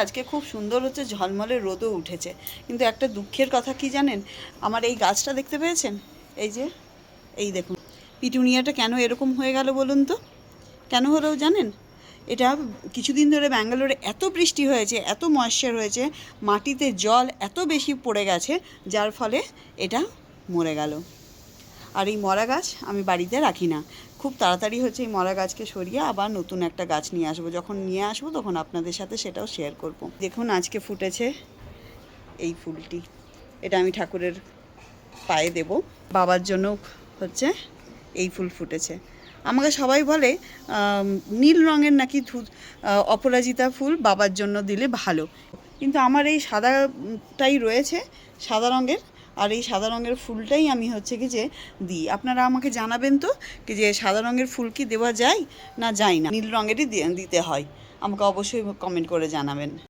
আজকে খুব সুন্দর হচ্ছে, ঝলমলে রোদও উঠেছে, কিন্তু একটা দুঃখের কথা কি জানেন? আমার এই গাছটা দেখতে পেয়েছেন? এই যে, এই দেখুন, পিটুনিয়াটা কেন এরকম হয়ে গেল বলুন তো? কেন হলো জানেন? এটা কিছুদিন ধরে ব্যাঙ্গালোরে এত বৃষ্টি হয়েছে, এত ময়েশ্চার হয়েছে, মাটিতে জল এত বেশি পড়ে গেছে, যার ফলে এটা মরে গেল। আর এই মরা গাছ আমি বাড়িতে রাখি না, খুব তাড়াতাড়ি হচ্ছে এই মরা গাছকে সরিয়ে আবার নতুন একটা গাছ নিয়ে আসবো। যখন নিয়ে আসবো তখন আপনাদের সাথে সেটাও শেয়ার করব। দেখুন আজকে ফুটেছে এই ফুলটি, এটা আমি ঠাকুরের পায়ে দেব। বাবার জন্য হচ্ছে এই ফুল ফুটেছে। আমাকে সবাই বলে নীল রঙের নাকি অপরাজিতা ফুল বাবার জন্য দিলে ভালো, কিন্তু আমার এই সাদাটাই রয়েছে, সাদা রঙের। আর এই সাদা রঙের ফুলটাই আমি হচ্ছে কি যে দিই। আপনারা আমাকে জানাবেন তো কি যে সাদা রঙের ফুল কি দেওয়া যায় না যায় না, নীল রঙেরই দিতে হয়? আমাকে অবশ্যই কমেন্ট করে জানাবেন।